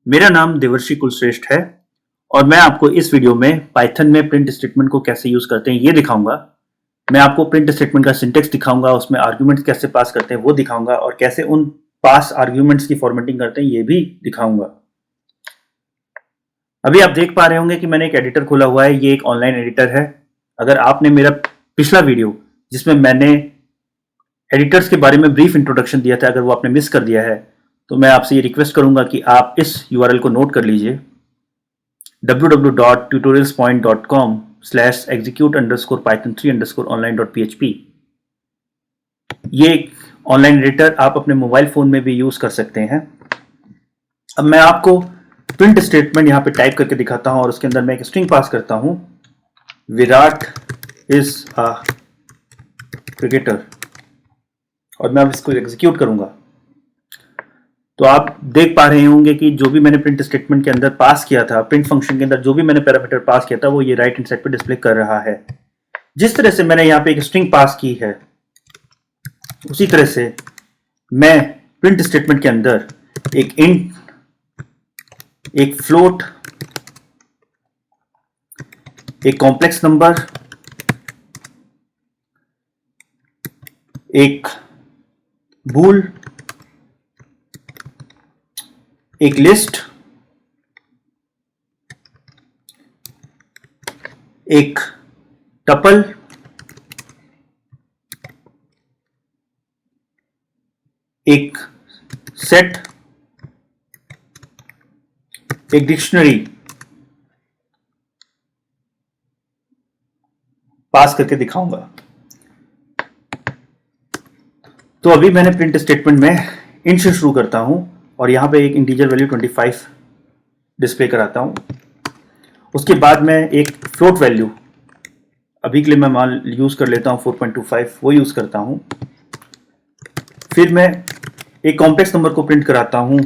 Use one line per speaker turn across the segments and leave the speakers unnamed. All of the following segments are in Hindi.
मेरा नाम देवर्षि कुलश्रेष्ठ है और मैं आपको इस वीडियो में पाइथन में प्रिंट स्टेटमेंट को कैसे यूज करते हैं ये दिखाऊंगा। मैं आपको प्रिंट स्टेटमेंट का सिंटेक्स दिखाऊंगा, उसमें आर्ग्यूमेंट्स कैसे पास करते हैं वो दिखाऊंगा और कैसे उन पास आर्ग्यूमेंट्स की फॉर्मेटिंग करते हैं ये भी दिखाऊंगा। अभी आप देख पा रहे होंगे कि मैंने एक एडिटर खोला हुआ है। ये एक ऑनलाइन एडिटर है। अगर आपने मेरा पिछला वीडियो जिसमें मैंने एडिटर्स के बारे में ब्रीफ इंट्रोडक्शन दिया था, अगर वो आपने मिस कर दिया है तो मैं आपसे ये रिक्वेस्ट करूंगा कि आप इस URL को नोट कर लीजिए, www.tutorialspoint.com/execute_python3_online.php। ये एक ऑनलाइन एडिटर आप अपने मोबाइल फोन में भी यूज कर सकते हैं। अब मैं आपको प्रिंट स्टेटमेंट यहाँ पे टाइप करके दिखाता हूँ और उसके अंदर मैं एक स्ट्रिंग पास करता हूँ, विराट इज अ क्रिकेटर, और मैं अब इसको एग्जीक्यूट करूंगा। तो आप देख पा रहे होंगे कि जो भी मैंने प्रिंट स्टेटमेंट के अंदर पास किया था, प्रिंट फंक्शन के अंदर जो भी मैंने पैरामीटर पास किया था वो ये राइट हैंड साइड पे डिस्प्ले कर रहा है। जिस तरह से मैंने यहाँ पे एक स्ट्रिंग पास की है उसी तरह से मैं प्रिंट स्टेटमेंट के अंदर एक इंट, एक फ्लोट, एक कॉम्प्लेक्स नंबर, एक बूल, एक लिस्ट, एक टपल, एक सेट, एक डिक्शनरी पास करके दिखाऊंगा। तो अभी मैंने प्रिंट स्टेटमेंट में इंट से शुरू करता हूं और यहां पे एक इंटीजर वैल्यू 25 डिस्प्ले कराता हूं। उसके बाद मैं एक फ्लोट वैल्यू, अभी के लिए मैं मान यूज कर लेता हूं 4.25, वो यूज करता हूं। फिर मैं एक कॉम्प्लेक्स नंबर को प्रिंट कराता हूं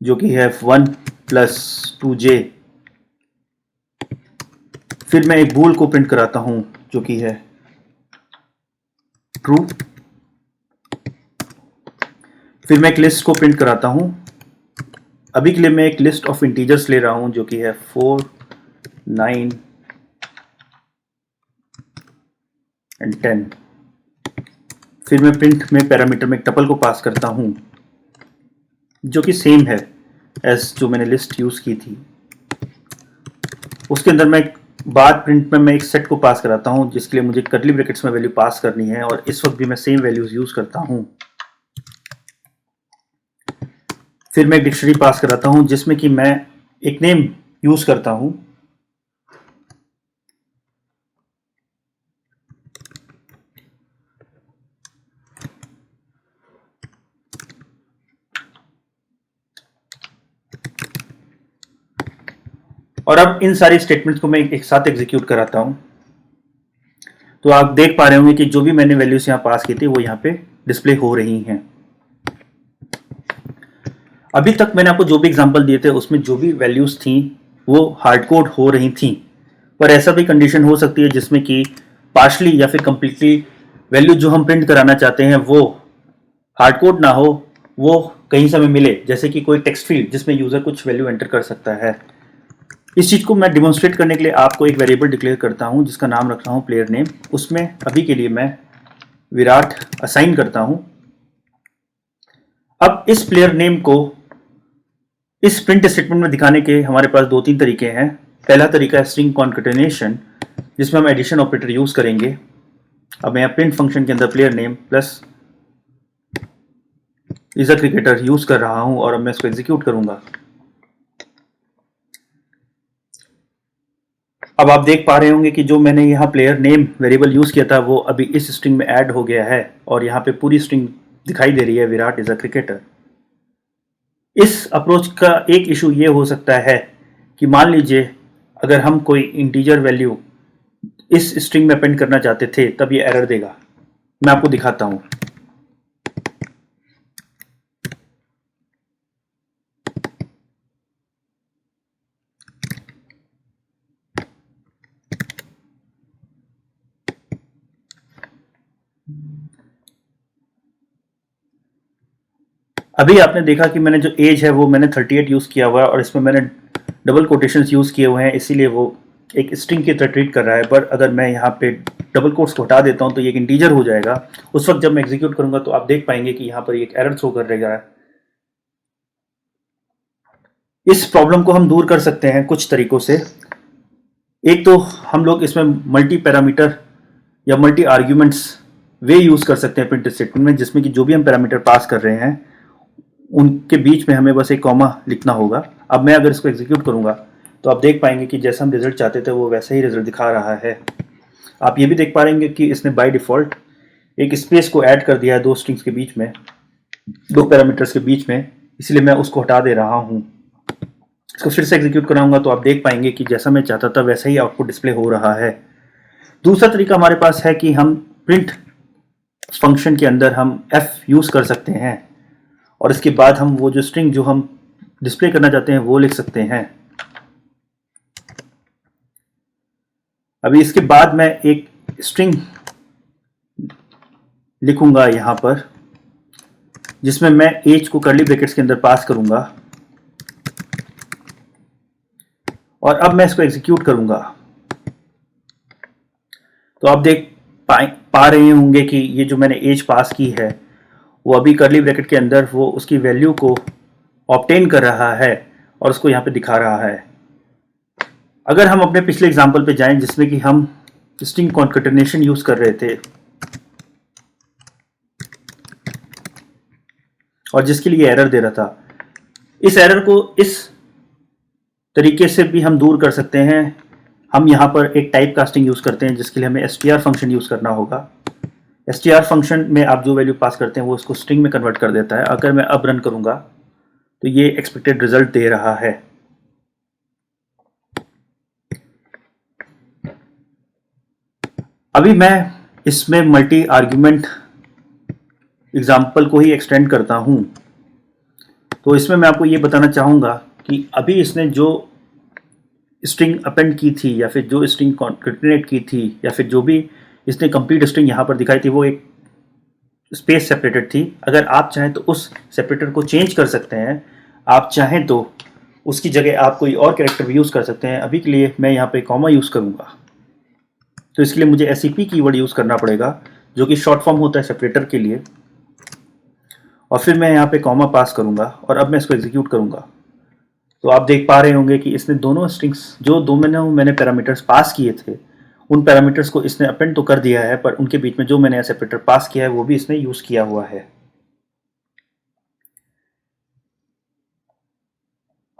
जो कि है 1 + 2j। फिर मैं एक बूल को प्रिंट कराता हूं जो कि है ट्रू। फिर मैं एक लिस्ट को प्रिंट कराता हूं। अभी के लिए मैं एक लिस्ट ऑफ इंटीजर्स ले रहा हूं जो कि है 4, 9 and 10। फिर मैं प्रिंट में पैरामीटर में एक टपल को पास करता हूं जो कि सेम है एज जो मैंने लिस्ट यूज की थी। उसके अंदर मैं बाद प्रिंट में मैं एक सेट को पास कराता हूं जिसके लिए मुझे कर्ली ब्रैकेट्स में वैल्यू पास करनी है और इस वक्त भी मैं सेम वैल्यूज यूज करता हूं। फिर मैं एक डिक्शनरी पास कराता हूं जिसमें कि मैं एक नेम यूज करता हूं। और अब इन सारी स्टेटमेंट्स को मैं एक साथ एग्जीक्यूट कराता हूं। तो आप देख पा रहे होंगे कि जो भी मैंने वैल्यूज यहां पास की थी वो यहां पे डिस्प्ले हो रही हैं। अभी तक मैंने आपको जो भी एग्जांपल दिए थे उसमें जो भी वैल्यूज थी वो हार्ड कोड हो रही थी, पर ऐसा भी कंडीशन हो सकती है जिसमें कि पार्शली या फिर कंप्लीटली वैल्यू जो हम प्रिंट कराना चाहते हैं वो हार्ड कोड ना हो, वो कहीं से हमें मिले, जैसे कि कोई टेक्स्ट फील्ड जिसमें यूजर कुछ वैल्यू एंटर कर सकता है। इस चीज को मैं डिमॉन्स्ट्रेट करने के लिए आपको एक वेरिएबल डिक्लेयर करता हूं जिसका नाम रख रहा हूं प्लेयर नेम। उसमें अभी के लिए मैं विराट असाइन करता हूं। अब इस प्लेयर नेम को इस प्रिंट स्टेटमेंट में दिखाने के हमारे पास 2-3 तरीके हैं। पहला तरीका है स्ट्रिंग कॉन्केटेनेशन, जिसमें हम एडिशन ऑपरेटर यूज करेंगे। अब मैं प्रिंट फंक्शन के अंदर player name plus is a cricketer use कर रहा हूं और अब मैं इसको एग्जीक्यूट करूंगा। अब आप देख पा रहे होंगे कि जो मैंने यहाँ प्लेयर नेम वेरिएबल यूज किया था वो अभी इस स्ट्रिंग में ऐड हो गया है और यहाँ पे पूरी स्ट्रिंग दिखाई दे रही है, विराट इज अ क्रिकेटर। इस अप्रोच का एक इशू ये हो सकता है कि मान लीजिए अगर हम कोई इंटीजर वैल्यू इस स्ट्रिंग में अपेंड करना चाहते थे तब ये एरर देगा। मैं आपको दिखाता हूं। अभी आपने देखा कि मैंने जो एज है वो मैंने 38 यूज़ किया हुआ है और इसमें मैंने डबल कोटेशंस यूज़ किए हुए हैं, इसीलिए वो एक स्ट्रिंग की तरह ट्रीट कर रहा है। पर अगर मैं यहाँ पे डबल कोट्स को हटा देता हूँ तो ये एक इंटीजर हो जाएगा। उस वक्त जब मैं एग्जीक्यूट करूंगा तो आप देख पाएंगे कि यहाँ पर एक एरर थ्रो कर रहेगा। इस प्रॉब्लम को हम दूर कर सकते हैं कुछ तरीकों से। एक तो हम लोग इसमें मल्टी पैरामीटर या मल्टी आर्ग्यूमेंट्स वे यूज़ कर सकते हैं प्रिंट स्टेटमेंट में, जिसमें कि जो भी हम पैरामीटर पास कर रहे हैं उनके बीच में हमें बस एक कॉमा लिखना होगा। अब मैं अगर इसको एग्जीक्यूट करूंगा तो आप देख पाएंगे कि जैसा हम रिजल्ट चाहते थे वो वैसा ही रिजल्ट दिखा रहा है। आप ये भी देख पाएंगे कि इसने बाय डिफ़ॉल्ट एक स्पेस को ऐड कर दिया है दो स्ट्रिंग्स के बीच में, दो पैरामीटर्स के बीच में, इसलिए मैं उसको हटा दे रहा हूँ। इसको फिर से एग्जीक्यूट कराऊंगा तो आप देख पाएंगे कि जैसा मैं चाहता था वैसा ही आउटपुट डिस्प्ले हो रहा है। दूसरा तरीका हमारे पास है कि हम प्रिंट फंक्शन के अंदर हम एफ यूज़ कर सकते हैं और इसके बाद हम वो जो स्ट्रिंग जो हम डिस्प्ले करना चाहते हैं वो लिख सकते हैं। अभी इसके बाद मैं एक स्ट्रिंग लिखूंगा यहां पर, जिसमें मैं एज को कर्ली ब्रैकेट्स के अंदर पास करूंगा और अब मैं इसको एग्जीक्यूट करूंगा तो आप देख पा रहे होंगे कि ये जो मैंने एज पास की है वो अभी कर्ली ब्रैकेट के अंदर वो उसकी वैल्यू को ऑब्टेन कर रहा है और उसको यहाँ पे दिखा रहा है। अगर हम अपने पिछले एग्जांपल पे जाएं जिसमें कि हम स्ट्रिंग कॉन्कैटिनेशन यूज कर रहे थे और जिसके लिए एरर दे रहा था, इस एरर को इस तरीके से भी हम दूर कर सकते हैं। हम यहाँ पर एक टाइप कास्टिंग यूज करते हैं जिसके लिए हमें str फंक्शन यूज करना होगा। str फंक्शन में आप जो वैल्यू पास करते हैं वो उसको स्ट्रिंग में कन्वर्ट कर देता है। अगर मैं अब रन करूंगा तो ये एक्सपेक्टेड रिजल्ट दे रहा है। अभी मैं इसमें मल्टी आर्ग्यूमेंट एग्जाम्पल को ही एक्सटेंड करता हूं, तो इसमें मैं आपको ये बताना चाहूंगा कि अभी इसने जो स्ट्रिंग अपेंड की थी या फिर जो स्ट्रिंग कॉन्कैटिनेट की थी या फिर जो भी इसने कंप्लीट स्ट्रिंग यहाँ पर दिखाई थी वो एक स्पेस सेपरेटेड थी। अगर आप चाहें तो उस सेपरेटर को चेंज कर सकते हैं। आप चाहें तो उसकी जगह आप कोई और कैरेक्टर भी यूज़ कर सकते हैं। अभी के लिए मैं यहाँ पे कॉमा यूज़ करूँगा, तो इसके लिए मुझे SCP कीवर्ड यूज़ करना पड़ेगा जो कि शॉर्ट फॉर्म होता है सेपरेटर के लिए, और फिर मैं यहाँ पे कॉमा पास करूँगा और अब मैं इसको एग्जीक्यूट करूँगा तो आप देख पा रहे होंगे कि इसने दोनों स्ट्रिंग्स जो मैंने पैरामीटर्स पास किए थे उन पैरामीटर्स को इसने अपेंड तो कर दिया है, पर उनके बीच में जो मैंने सेपरेटर पास किया है वो भी इसने यूज़ किया हुआ है।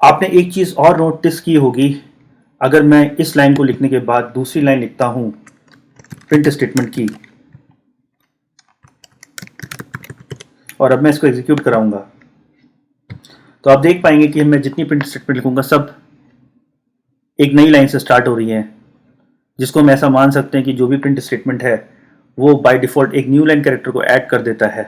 आपने एक चीज़ और नोटिस की होगी, अगर मैं इस लाइन को लिखने के बाद दूसरी लाइन लिखता हूं प्रिंट स्टेटमेंट की और अब मैं इसको एग्जीक्यूट कराऊंगा तो आप देख पाएंगे कि मैं जितनी प्रिंट स्टेटमेंट लिखूंगा सब एक नई लाइन से स्टार्ट हो रही हैं, जिसको हम ऐसा मान सकते हैं कि जो भी प्रिंट स्टेटमेंट है वो बाय डिफ़ॉल्ट एक न्यू लाइन कैरेक्टर को ऐड कर देता है।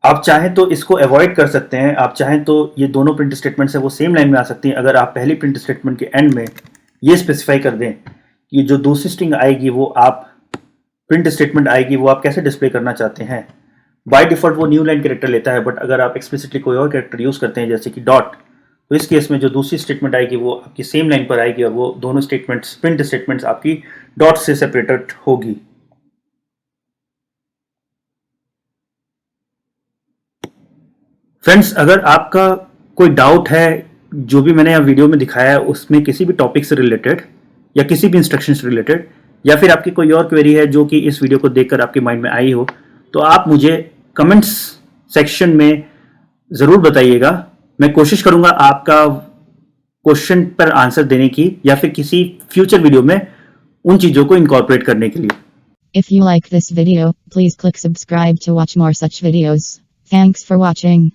आप चाहें तो इसको अवॉइड कर सकते हैं। आप चाहें तो ये दोनों प्रिंट स्टेटमेंट्स है वो सेम लाइन में आ सकती हैं अगर आप पहली प्रिंट स्टेटमेंट के एंड में ये स्पेसिफाई कर दें कि जो दूसरी स्ट्रिंग आएगी वो आप प्रिंट स्टेटमेंट आएगी वो आप कैसे डिस्प्ले करना चाहते हैं। बाय डिफ़ॉल्ट वो न्यू लाइन कैरेक्टर लेता है, बट अगर आप एक्सप्लिसिटली कोई और कैरेक्टर यूज़ करते हैं जैसे कि डॉट, तो इस केस में जो दूसरी स्टेटमेंट आएगी वो आपकी सेम लाइन पर आएगी और वो दोनों स्टेटमेंट्स प्रिंट स्टेटमेंट्स आपकी डॉट से सेपरेटेड होगी। फ्रेंड्स, अगर आपका कोई डाउट है जो भी मैंने यहाँ वीडियो में दिखाया है उसमें किसी भी टॉपिक से रिलेटेड या किसी भी इंस्ट्रक्शन से रिलेटेड, या फिर आपकी कोई और क्वेरी है जो कि इस वीडियो को देखकर आपके माइंड में आई हो, तो आप मुझे कमेंट्स सेक्शन में ज़रूर बताइएगा। मैं कोशिश करूंगा आपका क्वेश्चन पर आंसर देने की या फिर किसी फ्यूचर वीडियो में उन चीज़ों को इनकॉर्पोरेट करने के लिए।
If you like this video, please click subscribe to watch more such videos. Thanks for watching.